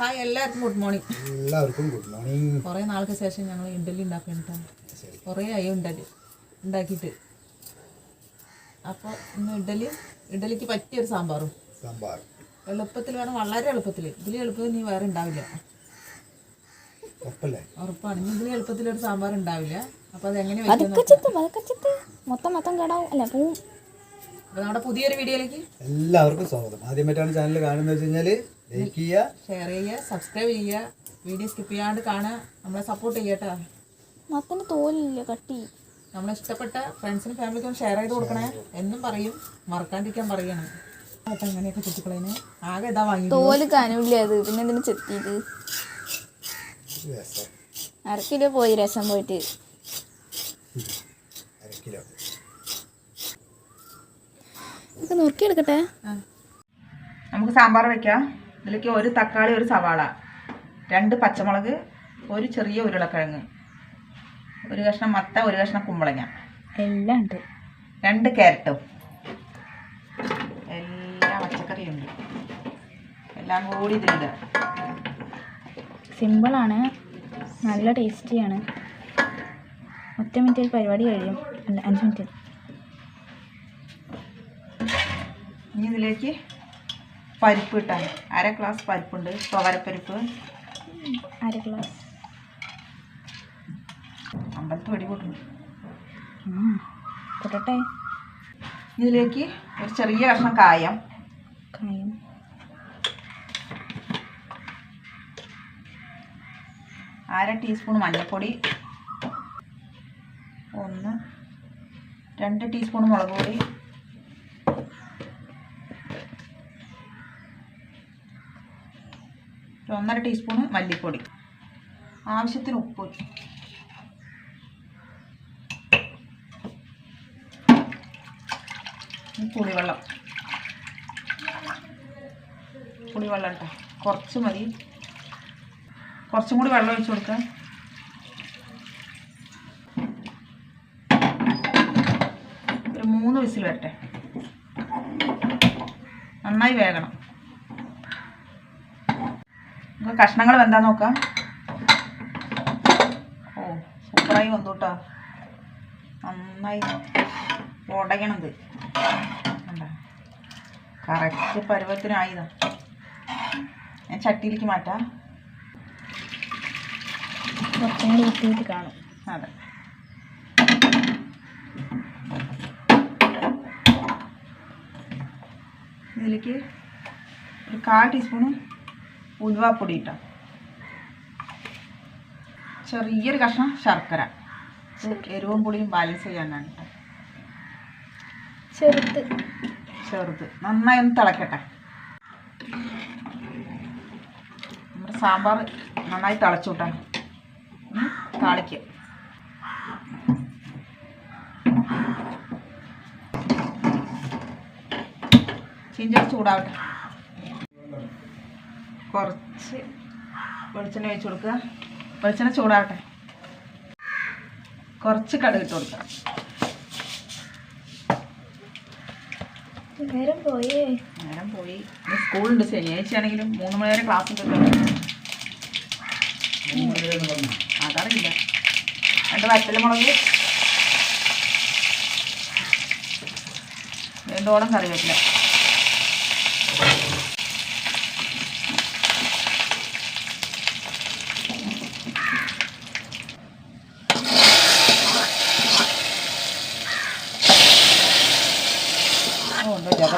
Hi എല്ലാവർക്കും good morning. എല്ലാവർക്കും good morning. കുറേ നാൾക്ക് ശേഷം ഞങ്ങൾ ഇഡ്ഡലി ഉണ്ടാക്കിയിട്ടാ. കുറേ ആയി ഉണ്ടാക്കിയിട്ട്. അപ്പോൾ ഇന്ന് ഇഡ്ഡലിക്ക് പറ്റിയൊരു സാമ്പാർ എളുപ്പത്തിൽ വേണം, വളരെ എളുപ്പത്തിൽ. ഇതിൽ എളുപ്പത്തിൽ ഇനി വേറെ ഉണ്ടാവില്ല, ഉറപ്പാണ്. ഇനി ഇതിൽ എളുപ്പത്തിലൊരു സാമ്പാർ ഉണ്ടാവില്ല. അപ്പോൾ അതെങ്ങനെ മൊത്തം കേടാവും അല്ല പോവും. അപ്പോൾ നമ്മുടെ പുതിയൊരു വീഡിയോയിലേക്ക് എല്ലാവർക്കും സ്വാഗതം. ആദ്യമായിട്ടാണ് ചാനൽ കാണുന്നത് വെച്ച് കഴിഞ്ഞാൽ ലൈക്ക് ചെയ്യുക, ഷെയർ ചെയ്യുക, സബ്സ്ക്രൈബ് ചെയ്യുക, വീഡിയോ സ്കിപ്പ് ചെയ്യാണ്ട് കാണുക, നമ്മളെ സപ്പോർട്ട് ചെയ്യട്ടോ. മത്തന് തോലില്ല കട്ടി. നമ്മളെ ഇഷ്ടപ്പെട്ട ഫ്രണ്ട്സിനും ഫാമിലിക്കും ഷെയർ ചെയ്ത് കൊടുക്കണേ എന്നും പറയും, മറക്കാണ്ടിരിക്കാൻ പറയണം. അപ്പം അങ്ങനെയൊക്കെ ചെത്തിക്കളേനെ ആകെ ഇതാ വാങ്ങി. തോല് കനവില്ല അത്, പിന്നെ എന്തിനു ചെത്തിയത്? 1/2 കിലോ പോയി രസം പോയിട്ട്. 1/2 കിലോ നുറുക്കിയെടുക്കട്ടെ. നമുക്ക് സാമ്പാർ വെക്കാം. ഇതിലേക്ക് 1 തക്കാളി, 1 സവാള, 2 പച്ചമുളക്, 1 ചെറിയ ഉരുളക്കിഴങ്ങ്, 1 കഷ്ണം മത്ത, 1 കഷ്ണം കുമ്പളങ്ങ, എല്ലാം ഉണ്ട്, 2 ക്യാരറ്റും, എല്ലാ പച്ചക്കറിയുണ്ട്. എല്ലാം കൂടി ഇതിലിടുക. സിമ്പിളാണ്, നല്ല ടേസ്റ്റിയാണ്. 10 മിനിറ്റിൽ പരിപാടി കഴിയും. അല്ല 5 മിനിറ്റ്. ഇനി ഇതിലേക്ക് പരിപ്പ് ഇട്ടാൽ 1/2 ഗ്ലാസ് പരിപ്പുണ്ട്, തുവരപ്പരിപ്പ് 1/2 ഗ്ലാസ്. അമ്പലത്ത് വെടി കൂട്ടുന്നു കൂട്ടട്ടെ. ഇതിലേക്ക് 1 ചെറിയ കഷ്ണം കായം, 1/2 ടീസ്പൂൺ മഞ്ഞൾപ്പൊടി, 2 ടീസ്പൂൺ മുളക് പൊടി, 1/2 ടീസ്പൂൺ മല്ലിപ്പൊടി, ആവശ്യത്തിന് ഉപ്പ്, പുളിവെള്ളം കേട്ടോ, കുറച്ച് മതി. കുറച്ചും കൂടി വെള്ളം ഒഴിച്ച് കൊടുക്കുക. ഒരു 3 വിസിൽ വരട്ടെ. നന്നായി വേകണം. നമുക്ക് കഷ്ണങ്ങൾ വെന്താ നോക്കാം. ഓ സൂപ്പറായി വന്നു കേട്ടോ, നന്നായി ഉടയണത് കണ്ടോ, കറക്റ്റ് പരുവത്തിനായതാ. ഞാൻ ചട്ടിയിലേക്ക് മാറ്റാം. കുറച്ചും കൂടി വൃത്തിയായിട്ട് കാണും. അതെ, ഇതിലേക്ക് ഒരു 1/4 ടീസ്പൂണ് ഉലുവാപ്പൊടി ഇട്ടാം. ചെറിയൊരു കഷ്ണം ശർക്കര, എരിവും പുളിയും ബാലൻസ് ചെയ്യാനാണ് കേട്ടോ. ചെറുത് നന്നായി ഒന്ന് തിളക്കട്ടെ. നമ്മുടെ സാമ്പാർ നന്നായി തിളച്ചു കൂട്ടാം. താളിക്ക് ചീഞ്ചട്ടി ചൂടാവട്ടെ. കുറച്ച് വെളിച്ചെണ്ണ ഒഴിച്ച് കൊടുക്കുക. വെളിച്ചെണ്ണ ചൂടാവട്ടെ. കുറച്ച് കടുക് ഇട്ട് കൊടുക്കുക. നേരം പോയി. സ്കൂളുണ്ട്, ശനിയാഴ്ചയാണെങ്കിലും 3 മണി വരെ ക്ലാസ് ഉണ്ട്. അതറിയില്ല. 2 വറ്റൽമുളക്, 2 കറിവേപ്പില,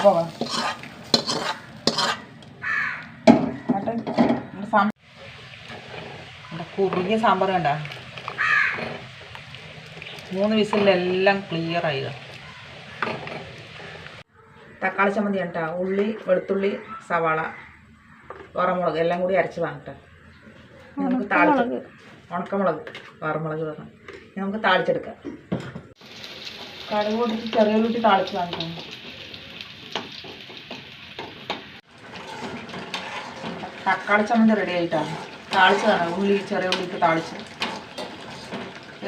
പോകാം. കുറുകിയ സാമ്പാർ കണ്ട 3 വിസിലെല്ലാം ക്ലിയർ ആയത്. തക്കാളി ചമ്മന്തി കേട്ടോ, ഉള്ളി, വെളുത്തുള്ളി, സവാള, വറമുളക് എല്ലാം കൂടി അരച്ചതാണ് കേട്ടോ. നമുക്ക് താളിച്ച്, ഉണക്കമുളക്, വറമുളക് പറഞ്ഞു. നമുക്ക് താളിച്ചെടുക്കാം. കടുക് പൊട്ടിച്ച് ചെറിയ ഉള്ളി താളിച്ച് വാങ്ങിക്കണം. തക്കാളി ചമ്മന്തി റെഡി ആയിട്ടാണ്. താളിച്ചതാണ്, ഉള്ളി, ചെറിയ ഉള്ളിക്ക് താളിച്ച്.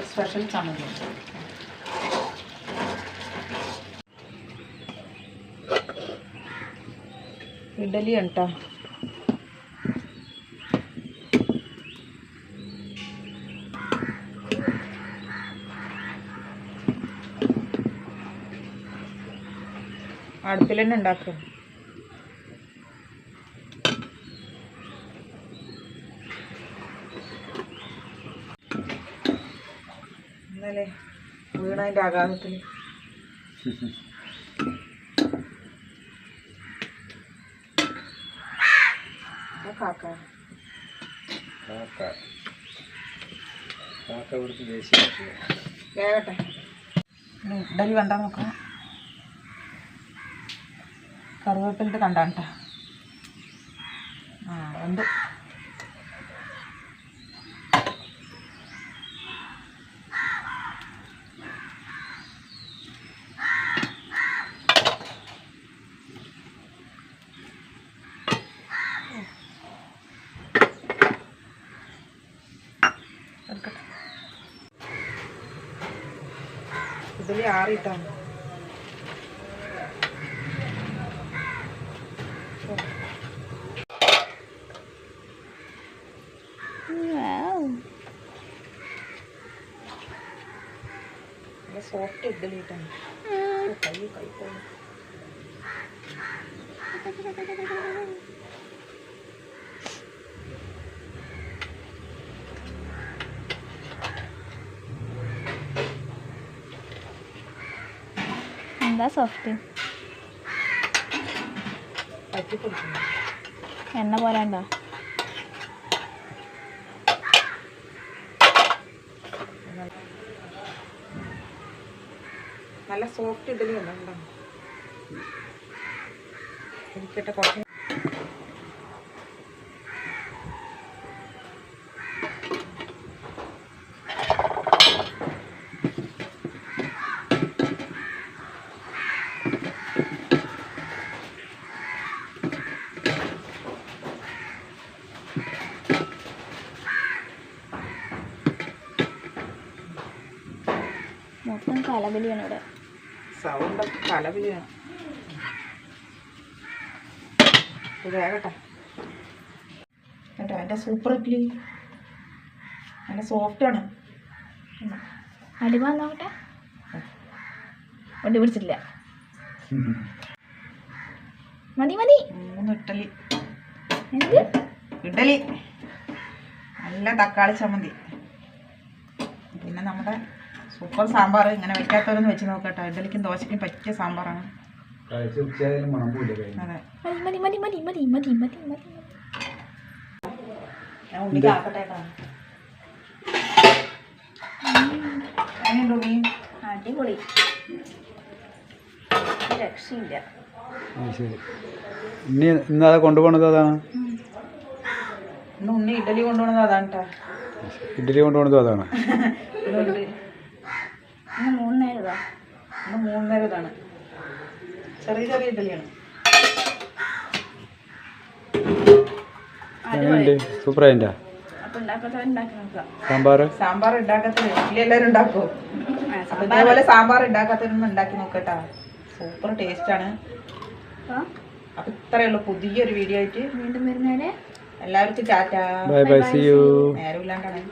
സ്പെഷ്യൽ ചമ്മന്തി. ഇഡലി കേട്ടോ, അടുപ്പിൽ തന്നെ ഉണ്ടാക്കും. ഇന്നലെ വീണതിൻ്റെ ആഘാതത്തിൽ കാക്ക വേഗട്ടെ. ഇഡലി വേണ്ട നോക്കാം. കറിവേപ്പിലിട്ട് കണ്ടാണ് കേട്ടോ. ഉണ്ട്. ഇഡലി ആറിയിട്ടാണ്. സോഫ്റ്റ് ഇഡലി ഇട്ടാണ്. കൈ പോകും. എന്താ സോഫ്റ്റ്? പറ്റി കൊടുക്കുന്നു. എണ്ണ പോരാണ്ടോ? നല്ല സോഫ്റ്റ് ഇഡലി ഉണ്ടോ? ഇരിക്കട്ടെ കുറച്ച്. മൊത്തം കലബലിയാണ് ഇവിടെ. സൗണ്ട് കലബലിയാണ്. വേഗട്ടെ കേട്ടോ. അതിൻ്റെ സൂപ്പർ ഇഡ്ഡലി നല്ല സോഫ്റ്റാണ്. അടിവാൻ നോക്കട്ടെ. ഒണ്ടി പിടിച്ചിട്ടില്ല. മതി മതി. 3 ഇഡ്ഡലി. എന്ത് ഇഡ്ഡലി? നല്ല തക്കാളി ചമ്മന്തി. പിന്നെ നമ്മുടെ സൂപ്പർ സാമ്പാർ. ഇങ്ങനെ വെക്കാത്തവരൊന്ന് വെച്ച് നോക്കട്ടോ. ഇഡ്ഡലിക്കും ദോശയ്ക്കും പറ്റിയ സാമ്പാറാണ്. കഴിച്ച് ഉച്ചയായാലും മണം പോയില്ല. അതെ. മതി മതി മതി മതി മതി മതി മതി. ഞാൻ ഉണ്ണിക്ക് ആക്കട്ടെ കേട്ടോ. എങ്ങനെയുണ്ട് ഉണ്ണി? അടിപൊളി. രക്ഷയില്ല. ശരി. ഇന്ന് അത് കൊണ്ടുപോകണത് അതാണ്. ഇന്ന് ഉണ്ണി ഇഡ്ഡലി കൊണ്ടുപോകണത് അതാണ് കേട്ടോ. ഇഡ്ഡലി കൊണ്ടുപോകണത് അതാണ്. ഇന്ന് 3 നേരം ഇതാ. ഇന്ന് 3 നേരം ഇതാണ്. ചെറിയ ചെറിയ ഇഡ്ഡലിയാണ്. സൂപ്പറായിട്ടാ. അപ്പൊ ഉണ്ടാക്കാത്തവരുണ്ടാക്കി നോക്കാം. സാമ്പാർ ഉണ്ടാക്കാത്തവർ ഇഡ്ഡലി എല്ലാവരും ഉണ്ടാക്കും. അതേപോലെ സാമ്പാർ ഉണ്ടാക്കാത്തവരൊന്നും ഉണ്ടാക്കി നോക്കട്ടാ. സൂപ്പർ ടേസ്റ്റാണ്. അപ്പൊ ഇത്രയേ ഉള്ളൂ. പുതിയൊരു വീഡിയോ ആയിട്ട് വീണ്ടും വരുന്നവരെ എല്ലാവർക്കും tata. Bye bye. See you. നേരം ഇല്ലാണ്ടാണ്.